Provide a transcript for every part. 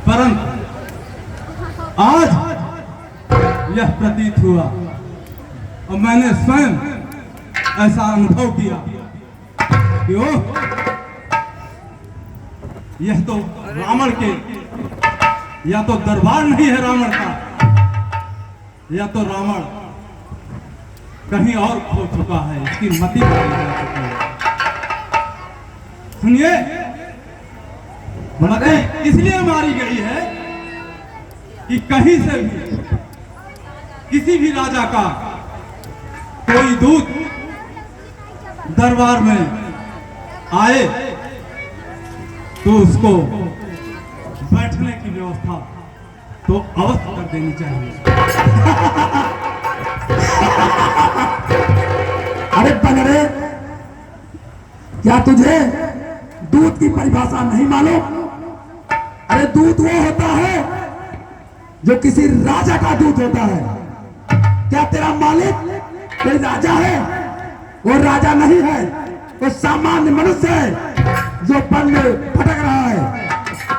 परंतु आज यह प्रतीत हुआ और मैंने स्वयं ऐसा अनुभव किया कि ओ यह तो रावण के या तो दरबार नहीं है रावण का, या तो रावण कहीं और खो चुका है, इसकी मति बदल जा चुकी है। सुनिए, मति इसलिए मारी गई है कि कहीं से भी किसी भी राजा का कोई दूत दरबार में आए तो उसको बैठने की व्यवस्था तो अवश्य कर देनी चाहिए। अरे बंगरे, क्या तुझे दूत की परिभाषा नहीं मालूम? अरे दूत वो होता है जो किसी राजा का दूत होता है। क्या तेरा मालिक कोई राजा है? वो राजा नहीं है, वो सामान्य मनुष्य है जो वन में भटक रहा है।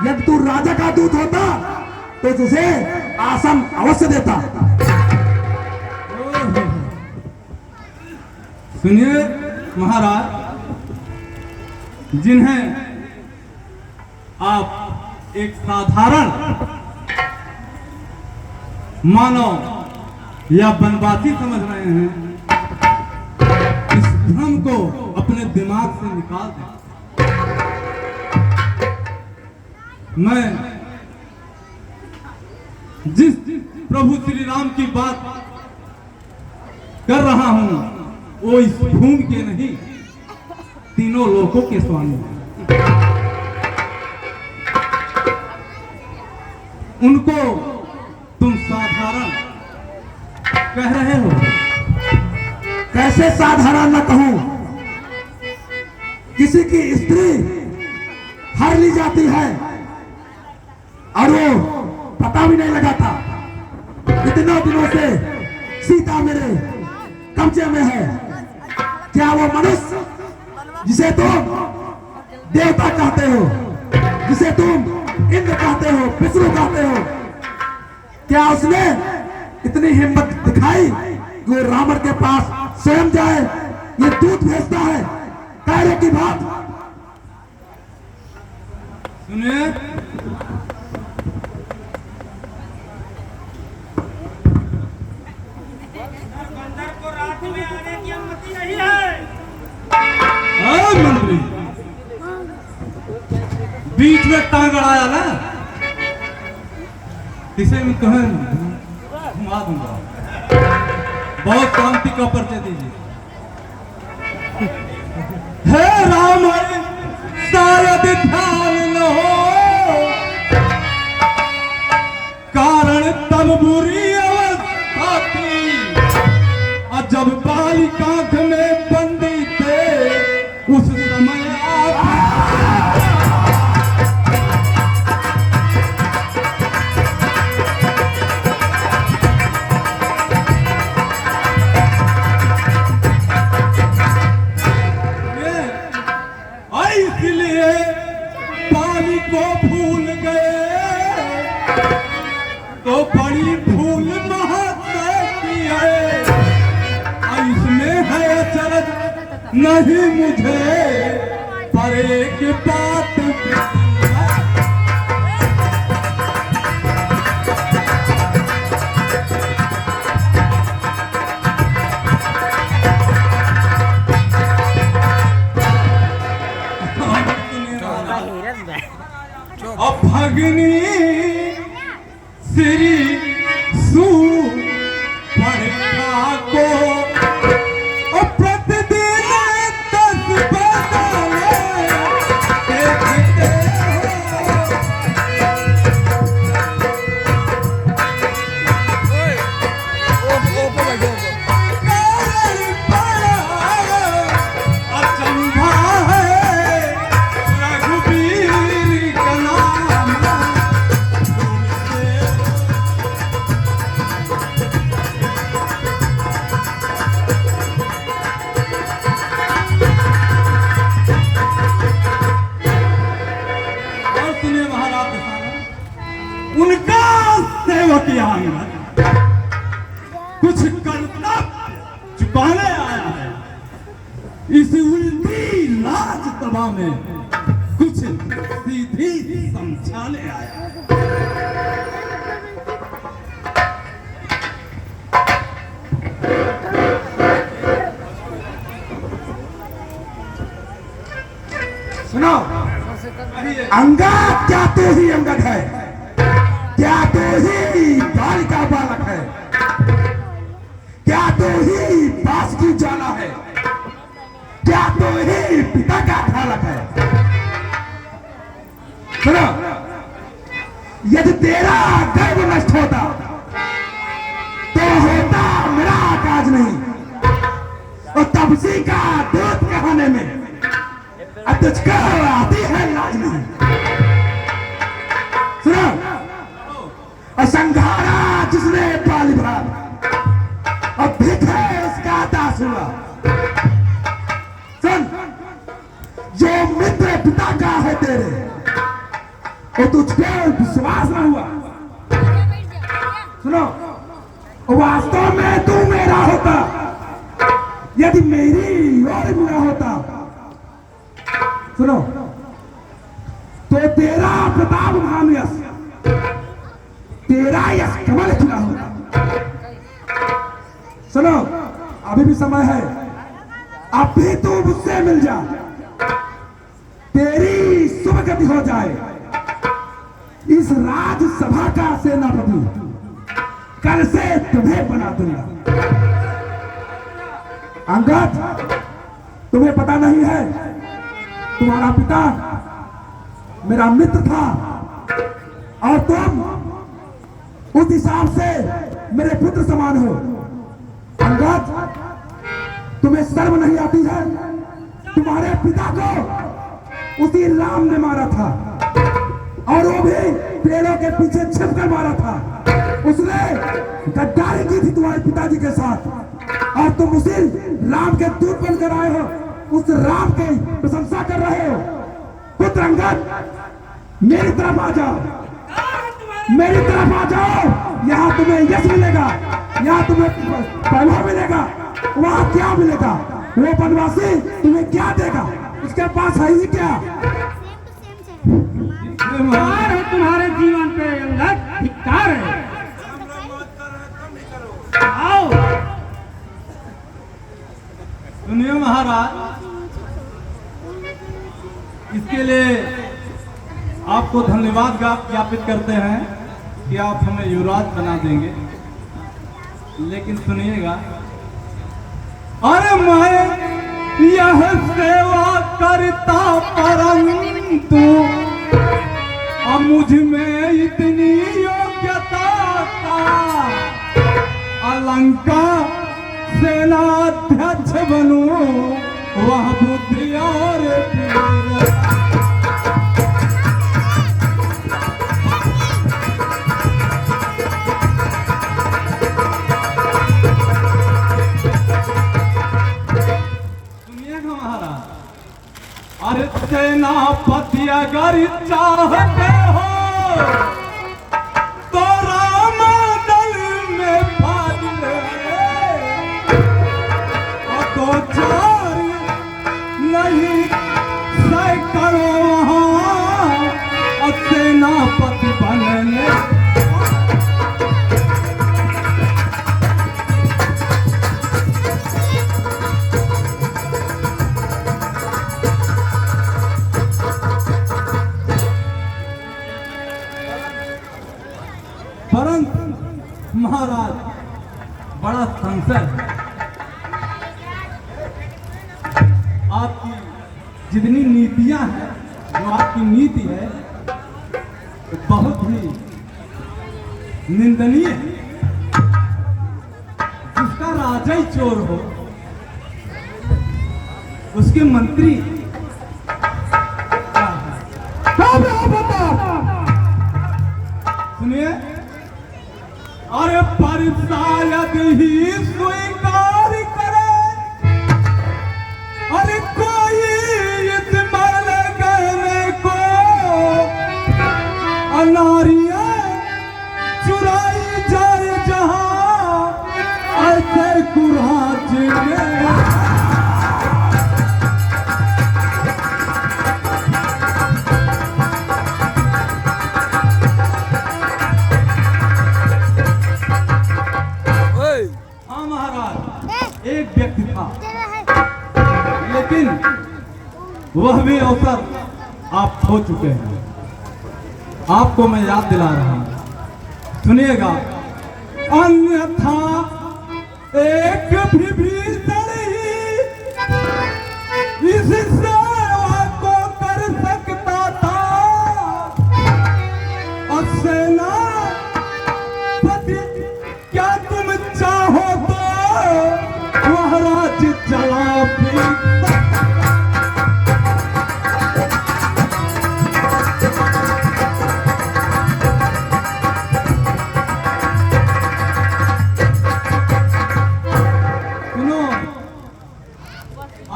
यदि तू राजा का दूत होता तो तुझे आसन अवश्य देता। सुनिए महाराज, जिन्हें आप एक साधारण मानव या वनवासी समझ रहे हैं, इस भ्रम को अपने दिमाग से निकाल दें। मैं जिस प्रभु श्री राम की बात कर रहा हूं वो इस भूमि के नहीं, तीनों लोकों के स्वामी हैं। उनको तुम साधारण कह रहे हो। कैसे साधारण न कहूं? किसी की स्त्री हर ली जाती है और वो पता भी नहीं लगाता। इतने दिनों से सीता मेरे कब्जे में है। क्या वो मनुष्य जिसे तुम देवता कहते हो, जिसे तुम इंद्र कहते हो, विष्णु कहते हो, क्या उसने इतनी हिम्मत दिखाई कि वो रावण के पास स्वयं जाए? ये दूत भेजता है कार्य की बात। सुनिए, मंत्री बीच में टांग अड़ाया ना, इसे मैं तुम्हें घुमा दूंगा। बहुत क्रांति का परिचय दीजिए। हे राम शायद ध्यान न हो, कारण तब बुरी अवस्था थी, और जब बालिका में बंदी थे उस समय इसलिए पानी को भूल गए तो बड़ी भूल महात्मा की है। इसमें है अचरज नहीं मुझे, पर एक बात अब भगनी श्री सुपर्णा को प्रतिदिन 10 बदले देखते अचंभा है रघुवीर का नाम। जो किया अंगद, कुछ करना चुकाने आया है। इस उल्टी लाजतबा में कुछ सीधी समझाने आया है। सुनो, अंगद क्या तू ही अंगद है? क्या तू ही बाल का बालक है? क्या तू ही बास की ज्वाला है? क्या तू ही पिता का खालक है? सुनो, यदि तेरा गर्व नष्ट होता तो होता मेरा काज नहीं, और तपसी का दूध कहने में अब तुझको आती है लाज नहीं। सुनो, और संघारा जिसने पाली भाग अब भिखे उसका दास हुआ। सुन, जो मित्र पिता का है तेरे, और तुझ पे विश्वास न हुआ। सुनो, वास्तव में तू मेरा होता, यदि मेरी और मेरा होता। सुनो, तो तेरा प्रताप महान यश, तेरा यश कमल खिला होता। सुनो, अभी भी समय है, अब भी तू मुझसे मिल जा, तेरी शुभ गति हो जाए। इस राज्यसभा का सेनापति कल से तुम्हें बना दूंगा। अंगद, तुम्हें पता नहीं है, तुम्हारा पिता मेरा मित्र था, और तुम उस हिसाब से मेरे पुत्र समान हो। अंगद, तुम्हें शर्म नहीं आती है? तुम्हारे पिता को उसी राम ने मारा था, और वो भी पेड़ों के पीछे छिपकर मारा था। उसने गद्दारी की थी तुम्हारे पिताजी के साथ, और तुम उसी राम के दूत बनकर आए हो, उस राम की प्रशंसा कर रहे हो। पुत्र अंगद, मेरी तरफ आ जाओ, मेरी तरफ आ जाओ। यहाँ तुम्हें यश मिलेगा, यहाँ तुम्हें वैभव मिलेगा। वहाँ क्या मिलेगा? वो बनवासी तुम्हें क्या देगा? उसके पास है ही क्या? है तुम्हारे जीवन पे अंगद, धिक्कार है। आओ, सुनिए महाराज, इसके लिए आपको धन्यवाद ज्ञापित करते हैं कि आप हमें युवराज बना देंगे। लेकिन सुनिएगा, अरे मैं यह सेवा करता परंतु अब मुझ में इतनी योग्यता का अलंका सेनाध्यक्ष बनूं, वह बुद्धि और पीर। सुनिएगा महाराज, अरे सेनापति अगर चाहते हो तो राम दल में भाग ले, तो चार नहीं सैकड़ों वहाँ और सेनापति बनने। परंतु महाराज, बड़ा संशय है। आपकी जितनी नीतियां हैं, जो आपकी नीति है, बहुत ही निंदनीय है। जिसका राजा ही चोर हो, उसके मंत्री सुनिए, अरे परिसायद ही स्वीकार करे, अरे कोई इस मर गए को अनारियां चुराई वह भी अवसर आप खो चुके हैं। आपको मैं याद दिला रहा हूं, सुनिएगा। अन्यथा एक विभीषण ही इस सेवा को कर सकता था, और सेना पति क्या तुम चाहो तो वह राज्य चला भी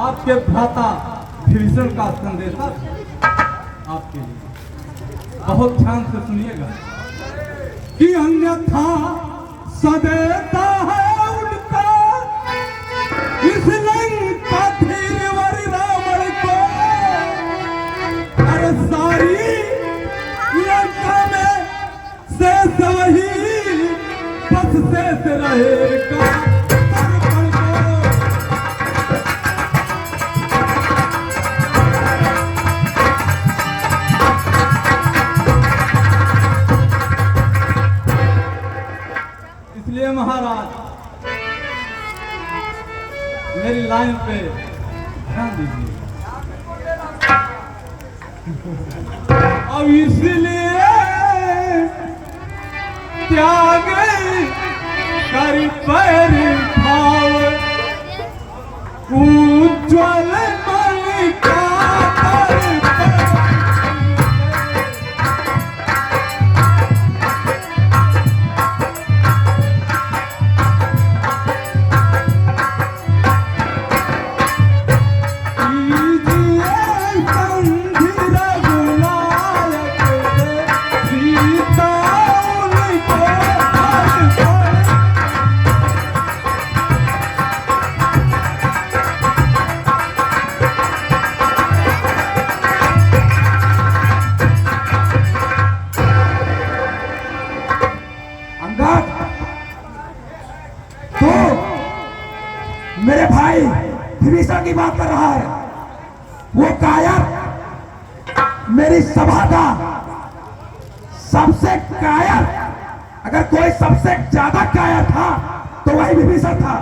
आपके भ्राता विभीषण का संदेशा आपके लिए, बहुत ध्यान से सुनिएगा कि अन्यथा सदेता है उनका इस लंका धीरवर रावण को, अरे सारी लंका में शेष वही बस शेष रहेगा। इसलिए महाराज मेरी लाइन पे ध्यान दीजिए। अब इसलिए त्याग कर पैर भाव उज्ज्वल मन का मेरे भाई विभीषण की बात कर रहा है। वो कायर मेरी सभा का सबसे कायर, अगर कोई सबसे ज्यादा कायर था तो वही विभीषण था।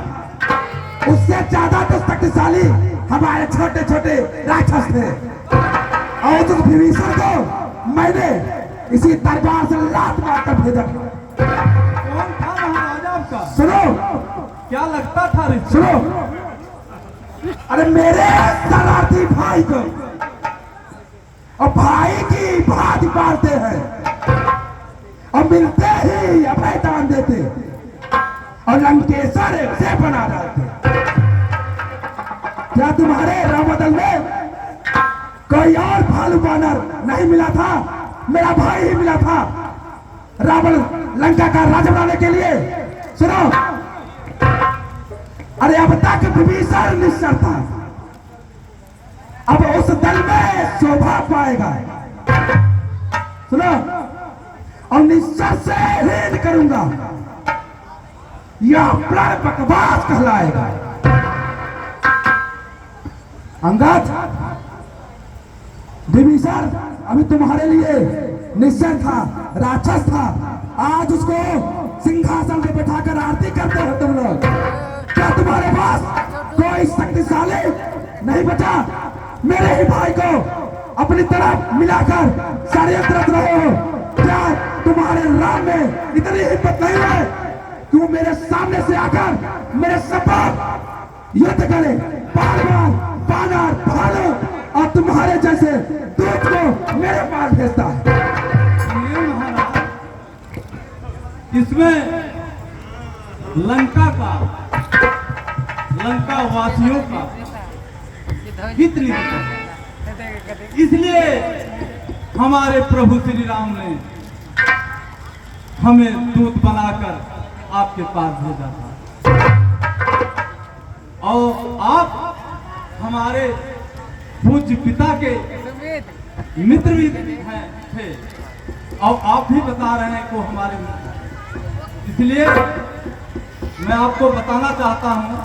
उससे ज्यादा तो शक्तिशाली हमारे छोटे छोटे राक्षस थे, और उस विभीषण को मैंने इसी दरबार से लात मारकर भेजा। कौन था महाराजा आपका? सुनो, क्या लगता था? सुनो, अरे मेरे शरारती भाई को और भाई की भात मारते हैं और मिलते ही अभय दान देते और लंकेश्वर से बना डालते। क्या तुम्हारे रामदल में कोई और भालू बानर नहीं मिला था? मेरा भाई ही मिला था रावण लंका का राजा बनाने के लिए। सुनो, अरे अब तक विभीषण निश्चर था, अब उस दल में शोभा पाएगा। सुनो, और निश्चर से हीन करूंगा, यह प्रण बकवास कहलाएगा। अंगद, विभीषण अभी तुम्हारे लिए निश्चर था, राक्षस था, आज उसको सिंहासन पे बैठाकर आरती करते हो तुम लोग। क्या तुम्हारे पास कोई शक्तिशाली नहीं बचा मेरे ही भाई को अपनी तरफ मिलाकर षड्यंत्र रच रहे हो? क्या तुम्हारे राम में इतनी हिम्मत नहीं है कि वो मेरे सामने से आकर मेरे सपाट युद्ध करे? बार बार बानर भालू और तुम्हारे जैसे दूत को मेरे पास भेजता है। इसमें लंका वासियों का हित नहीं है। इसलिए हमारे प्रभु श्री राम ने हमें दूत बनाकर आपके पास भेजा था, और आप हमारे पूज्य पिता के मित्र भी हैं थे, और आप भी बता रहे हैं को हमारे मित्र। इसलिए मैं आपको बताना चाहता हूं,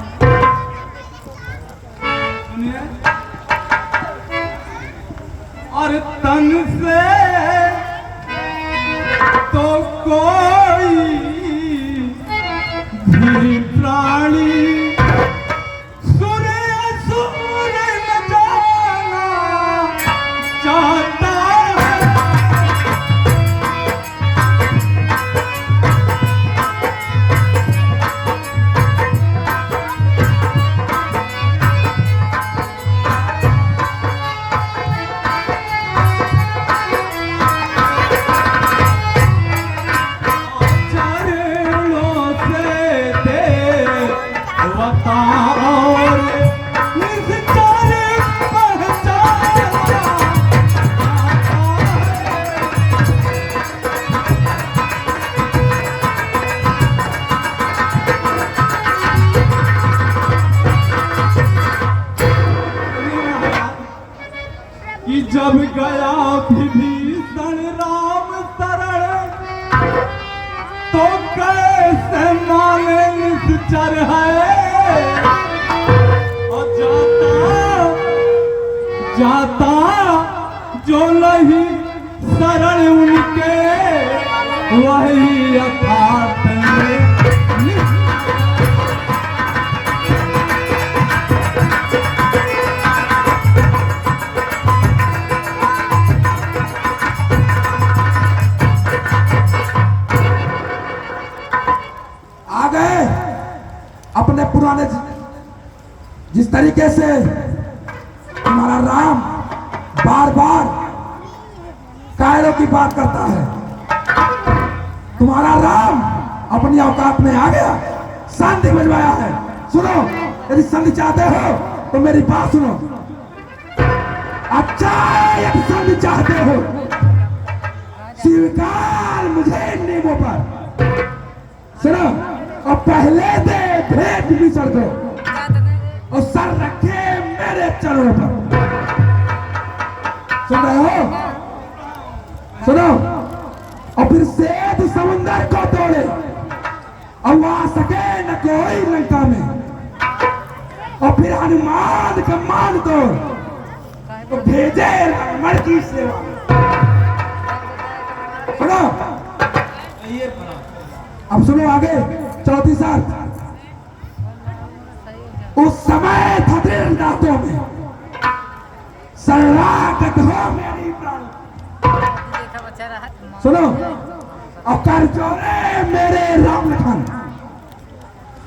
सुनिए, और तन से तो कोई भी प्राणी सुर असुर न जाना चाहता है। चरणों से देवता और निश्चर पहचाना कि जब गया विभीषण राम शरण तो कैसे माने निश्चर है। और जाता जो नहीं शरण उनके वही यथार्थ में आ गए अपने पुराने जिस तरीके से हमारा राम बार बार कायरों की बात करता है। तुम्हारा राम अपनी औकात में आ गया, शांति बजवाया है। सुनो, यदि संधि चाहते हो तो मेरी बात सुनो। अच्छा, यदि संधि चाहते हो स्वीकार मुझे नींबों पर। सुनो, और पहले दे भेंट विसर दो और सर रखे मेरे चरणों पर। सुन रहे हो? सुनो, और फिर सेठ समुंदर को तोड़े और वहां सके न कोई लंका में, और फिर हनुमान का मान दो तो भेजे रावण की सेवा में। सुनो, अब सुनो आगे चौथी शर्त। उस समय था दृढ़ रातों में शरणागत हो मेरी प्राण। सुनो, और कर जोरे मेरे राम लखन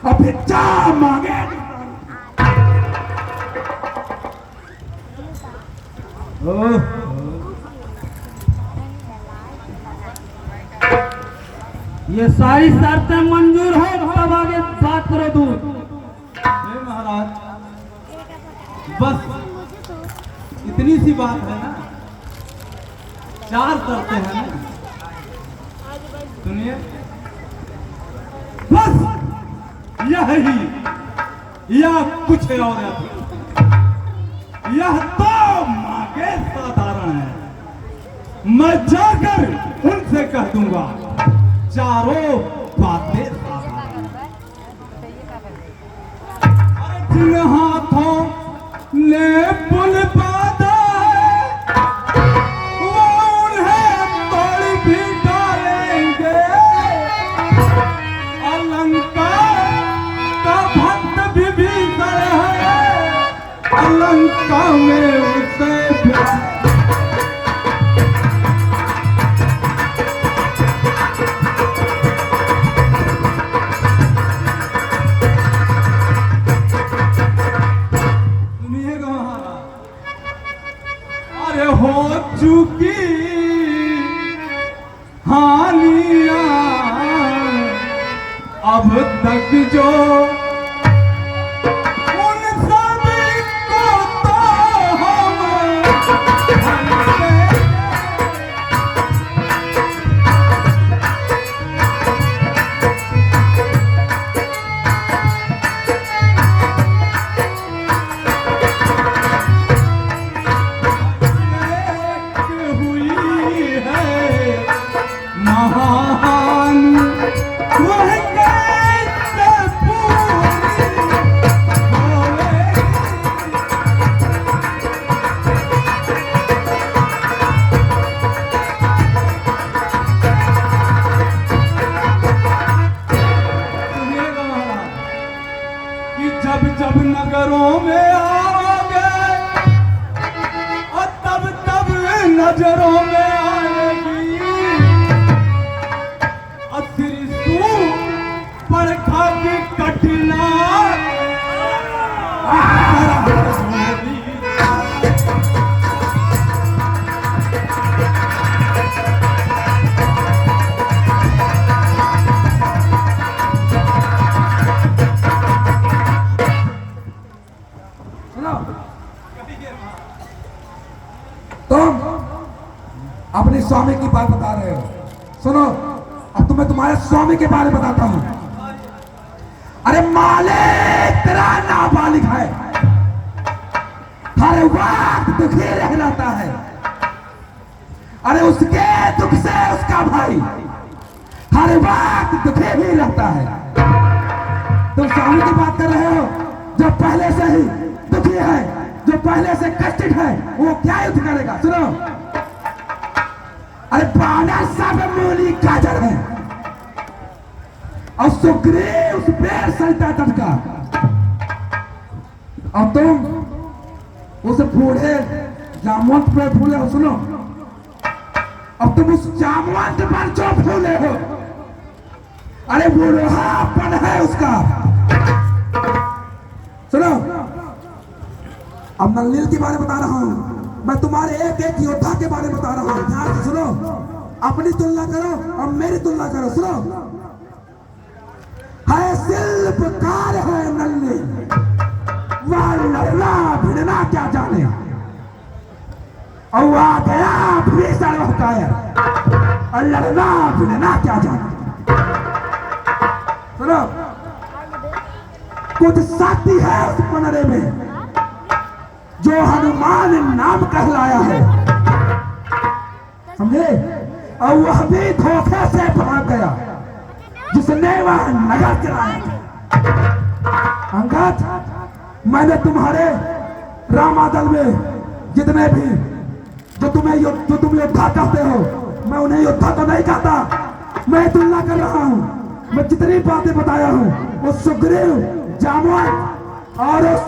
और भिक्षा मांगे। ये सारी शर्तें मंजूर हो तब आगे बात करो दूर। हे महाराज, बस इतनी सी बात है ना, 4 शर्तें हैं ना। सुनिए, बस यही या कुछ और है। यह तो मांगे साधारण है, मैं जाकर उनसे कह दूंगा चारों बातें साधारण हैं। जिन हाथों ने पुल बांधा है वो उन्हें तोड़ भी डालेंगे। अलंका का भक्त विभीषण है, अलंका में उसे हो चुकी हानियां अब तक जो उन सभी को तो हम महान वह कैसे स्वामी की बात बता रहे हो। सुनो, अब तुम्हें तुम्हारे स्वामी के बारे में बताता हूं। अरे मालिक तेरा नाबालिग है, हर वक्त दुखी रहता है। अरे उसके दुख से उसका भाई हर वक्त दुखी ही रहता है। तुम स्वामी की बात कर रहे हो जो पहले से ही दुखी है, जो पहले से कष्टित है, वो क्या युद्ध करेगा? सुनो, अरे बानर सब मूली गाजर है और सुग्रीव उस पेड़ सरिता तट का, और तुम उस बूढ़े जामवंत पे फूले हो। सुनो, अब तुम उस जामवंत पर जो फूले हो, अरे बूढ़ापन है उसका। सुनो, अब नलिनी के बारे में बता रहा हूं मैं, तुम्हारे एक एक योद्धा के बारे में बता रहा हूं। ध्यान से सुनो, अपनी तुलना करो और मेरी तुलना करो। सुनो, है शिल्पकार है नलिनी, वह लड़ना भिड़ना क्या जाने, और आ गया भीषण वह कायर, और लड़ना भिड़ना क्या जाने। सुनो, कुछ शक्ति है उस पनरे में जो हनुमान नाम कहलाया है, समझे? और वह भी धोखे से भाग गया जिसने वह नगर चलाया। अंगद, मैंने तुम्हारे रामादल में जितने भी जो तुम योद्धा कहते हो, मैं उन्हें योद्धा तो नहीं कहता। मैं तुलना कर रहा हूं, मैं जितनी बातें बताया हूं वो सुग्रीव, जामवंत और उस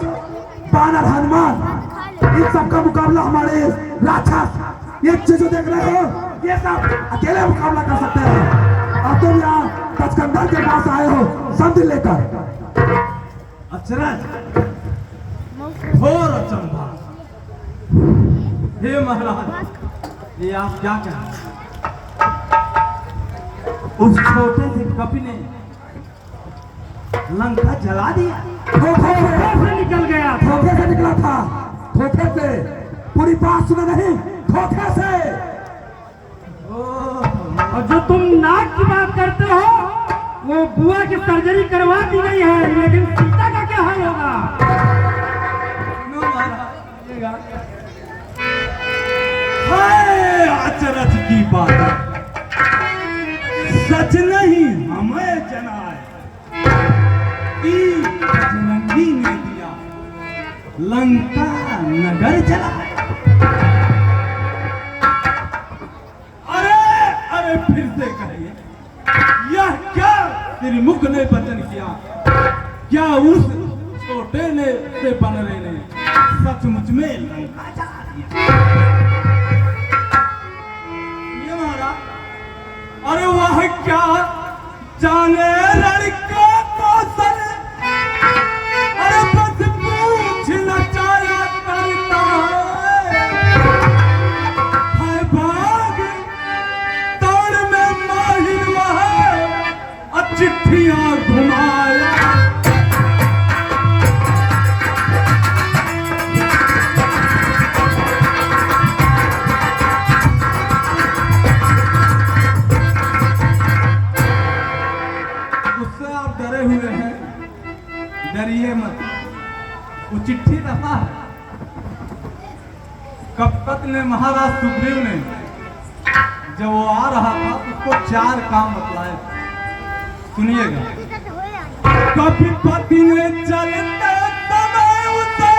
बानर हनुमान, इन सब का मुकाबला हमारे राक्षस, ये चीज देख रहे हो, ये सब अकेले मुकाबला कर सकते हैं। और तुम यहाँ तचकंदर के पास आए हो संधि लेकर। अचरज, घोर अचंभा। हे महाराज, ये आप क्या कह रहे हैं? उस छोटे से कपि ने लंका जला दिया। धोखे से निकल गया। धोखे से निकला था, धोखे से। पूरी बात सुनो, नहीं, धोखे से। और जो तुम नाक की बात करते हो, वो बुआ की सर्जरी करवा दी गई है, लेकिन सीता का क्या हाल होगा? अचरज की बात, सच नहीं हमें जनाए कि जननी ने दिया लंका नगर जलाए। अरे फिर से कहिए, यह क्या त्रिमुख ने वचन किया? क्या उस छोटे ने से बनरे ने सचमुच में लंका जला दिया? ये महाराज, अरे वह क्या जाने लड़का कौशल, अरे बस पूछना चाहा करता है भाग दौड़ में माहिर वह चिट्ठियां घुमाया। उससे आप डरे हुए हैं, डरिए मत। वो चिट्ठी रहा है, कपकत ने, महाराज सुग्रीव ने जब वो आ रहा था तो उसको 4 काम बतलाए। सुनिएगा, कभी पति ने चलते समय उसे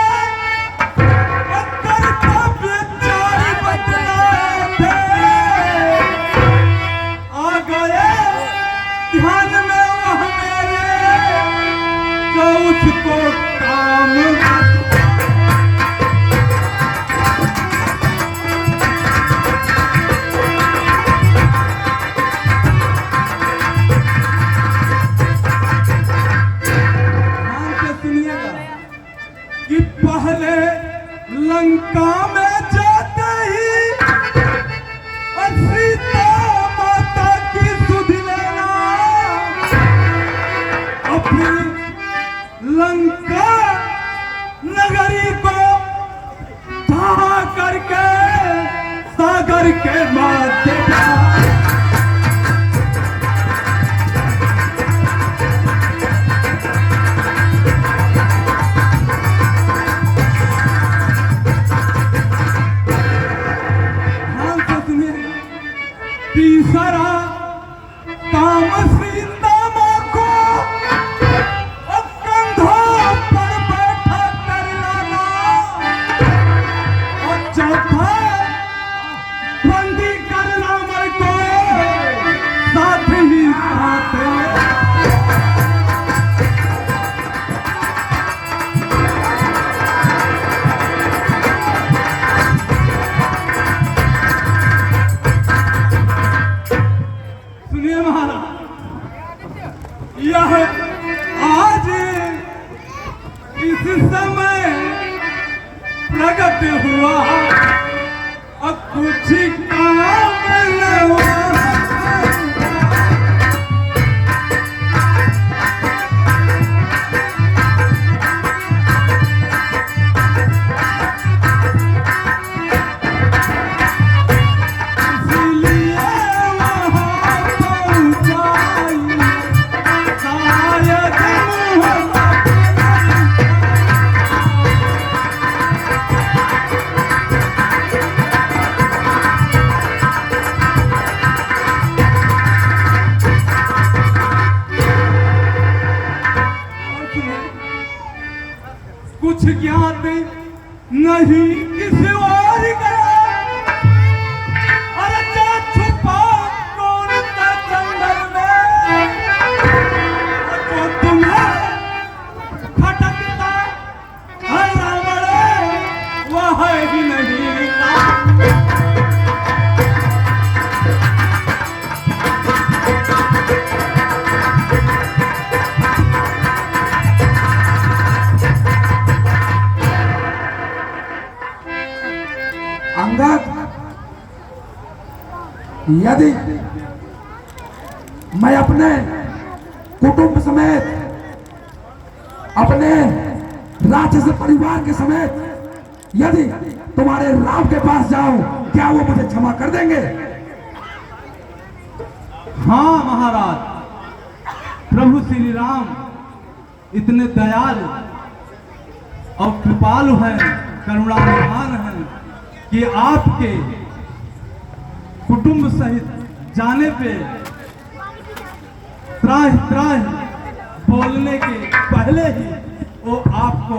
कर्तव्य 4 बतलाए थे। आ गए ध्यान में वह मेरे जो उसको काम ध्यान से सुनिएगा। महाराज, यह आज इस समय प्रकट हुआ और कुछ काम न हुआ। कुछ ज्ञात नहीं किसी और का, अरे जा छुपा कौन सा जंगल में, जो तुम्हें खटकता है रावण वह ही नहीं का। अंगद, यदि मैं अपने कुटुंब समेत, अपने राक्षस परिवार के समेत यदि तुम्हारे राम के पास जाऊं, क्या वो मुझे क्षमा कर देंगे? हाँ महाराज, प्रभु श्री राम इतने दयालु और कृपालु हैं, करुणानिधान हैं कि आपके कुटुंब सहित जाने पे त्राहि त्राहि बोलने के पहले ही वो आपको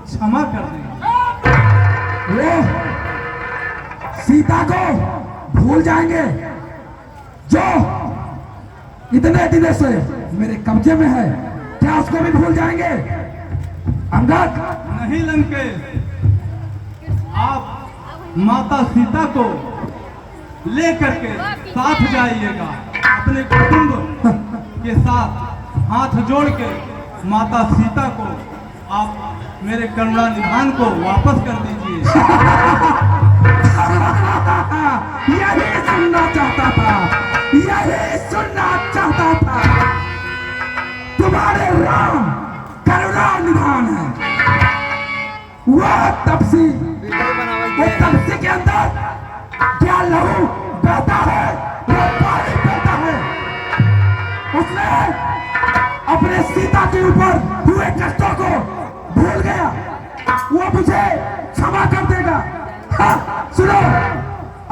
क्षमा कर देंगे। वो सीता को भूल जाएंगे जो इतने दिनों से मेरे कब्जे में है, क्या उसको भी भूल जाएंगे? अंगद, नहीं लंकेश, आप माता सीता को लेकर के साथ जाइएगा, अपने कुटुंब के साथ हाथ जोड़ के माता सीता को आप मेरे करुणा निधान को वापस कर दीजिए। यही सुनना चाहता था, यही सुनना चाहता था। तुम्हारे राम करुणा निधान है, वह तपसी, वो तपसी के अंदर क्या लहू बहता है, वो पानी बहता है। उसने अपने सीता के ऊपर हुए कष्टों को भूल गया, वो मुझे क्षमा कर देगा। हाँ, सुनो,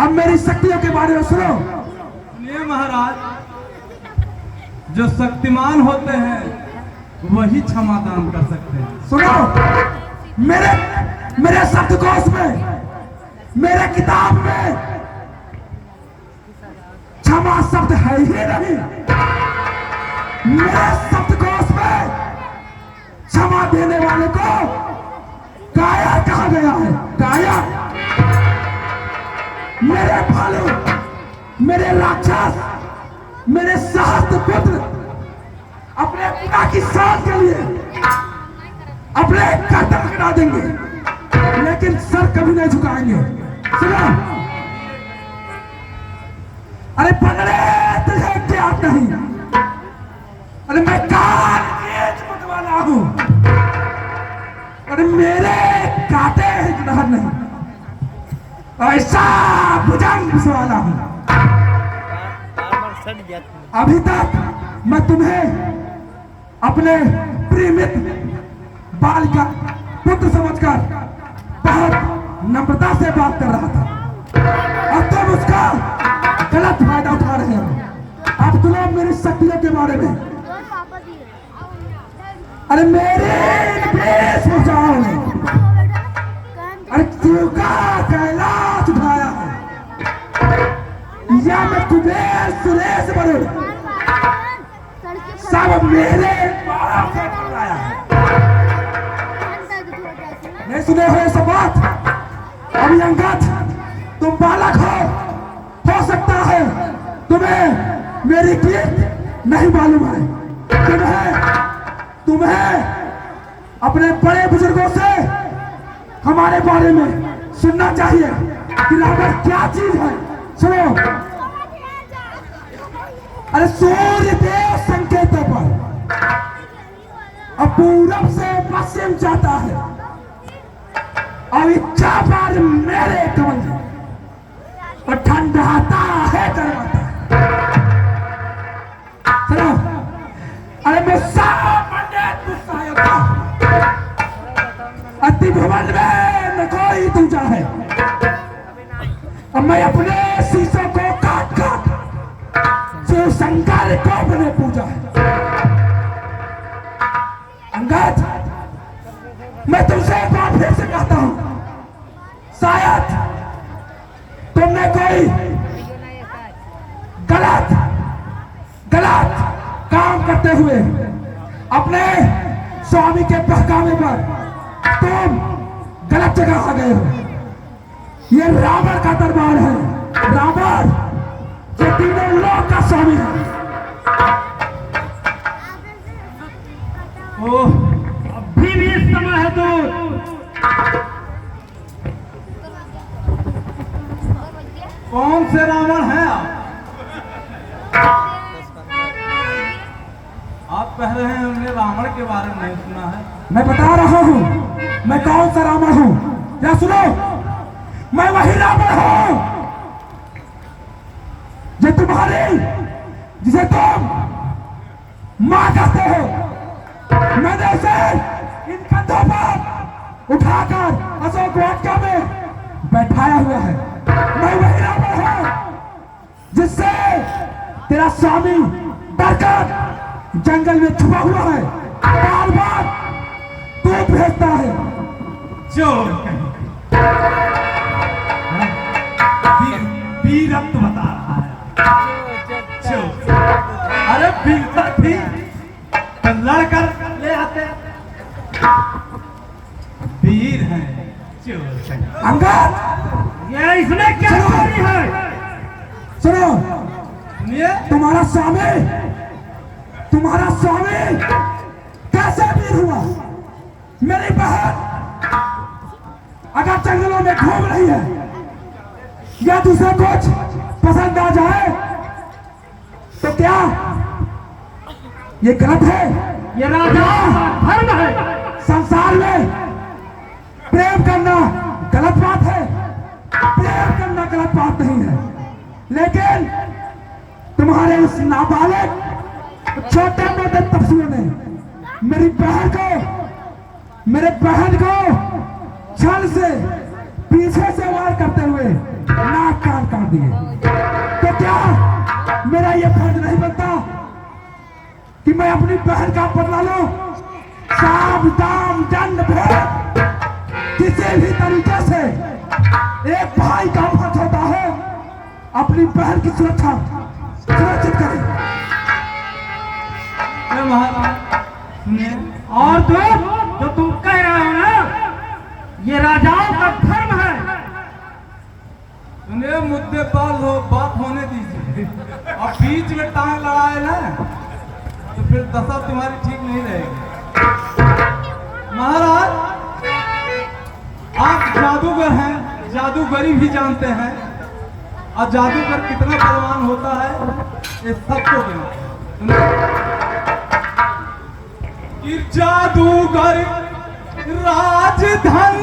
अब मेरी शक्तियों के बारे में सुनो। सुनिए महाराज, जो शक्तिमान होते हैं वही क्षमा दान कर सकते हैं। सुनो, मेरे शब्दकोश में, मेरे किताब में क्षमा शब्द है ही नहीं। मेरे शब्दकोश में क्षमा देने वाले को काया कहा गया है, काया। मेरे भालू, मेरे राक्षस, मेरे सहस्त्र पुत्र अपने पिता की शान के लिए अपने गर्दन कटा देंगे, लेकिन सर कभी नहीं झुकाएंगे। सुनो, अरे पगड़े, तुझे क्या नहीं, अरे मैं कान मत वाला हूं, अरे मेरे काटे डर नहीं, ऐसा भुजंग वाला हूं। अभी तक मैं तुम्हें अपने प्रिय मित्र बालिका पुत्र समझकर बहुत नम्रता से बात कर रहा था, अब तुम उसका गलत फायदा उठा रहे हो। अब सुनो मेरी शक्तियों के बारे में। अरे मेरे वेश हो जाओ, अरे चूका कैलाश उठाया है, या मैं कुबेर सुरेश बनू, सब मेरे द्वारा से कराया है। नहीं सुने हो सब बात? अभी अंगद, तुम बालक हो सकता है तुम्हें मेरी कीर्त नहीं मालूम है? तुम्हें अपने बड़े बुजुर्गों से हमारे बारे में सुनना चाहिए कि रावण क्या चीज है। सुनो, अरे सूर्य देव संकेतों पर अब पूरब से पश्चिम जाता है और इच्छा पर मेरे कमल और ठंडाता है करवाता है। सुनो, अरे मैं अति भवन में न कोई दूजा है। अब मैं अपने शीशों को काट काट शिव शंकर को अपने पूजा है। अंगद, मैं तुमसे एक बार फिर से कहता हूं, शायद तुमने कोई गलत काम करते हुए अपने स्वामी के बहकावे पर तुम गलत जगह आ गए हो। ये रावण का दरबार है, रावण जो तीनों लोक का स्वामी है। ओह, अभी भी समय है तो कौन से रावण हैं आप कह रहे हैं हमने रावण के बारे में नहीं सुना है। मैं बता रहा हूं मैं कौन सा रावण हूं। क्या सुनो, मैं वही रावण हूं जो तुम्हारी, जिसे तुम मां कहते हो। मैंने उसे इन कंधों पर उठाकर अशोक वाटिका में बैठाया हुआ है। मैं वही रावण हूं जिससे तेरा स्वामी डरकर जंगल में छुपा हुआ है। बार बार तू भेजता है। चोर वीरत्व बता रहा है। चोर, अरे वीरता थी तो लड़कर ले आते। वीर हैं चोर। अंगद, ये इसमें क्या चोरी है? सुनो, सुनिए, तुम्हारा स्वामी कैसे वीर हुआ? मेरी बहन अगर जंगलों में घूम रही है या दूसरा कुछ पसंद आ जाए तो क्या ये गलत है? ये राजा का धर्म है। संसार में प्रेम करना गलत बात है, प्रेम करना गलत बात नहीं है। लेकिन तुम्हारे उस नाबालिग छोटे मोटे तपस्वियों ने मेरे बहन को छल से पीछे से वार करते हुए नाक कान काट दिए। तो क्या मेरा ये फर्ज नहीं बनता कि मैं अपनी बहन का बदला लूं? साम दाम दंड भेद किसी भी तरीके से एक भाई का फर्ज होता है अपनी बहन की सुरक्षा सुरक्षित करें। महाराज सुनिए, और जो तुम कह रहे हो ना, ये राजाओं का धर्म है। सुनिए, मुद्दे पर बात होने दीजिए। और बीच में टांग लड़ाए ना तो फिर दशा तुम्हारी ठीक नहीं रहेगी। महाराज, आप जादूगर हैं, जादूगरी भी जानते हैं और जादूगर कितना बलवान होता है ये सबको जादूगर राजधन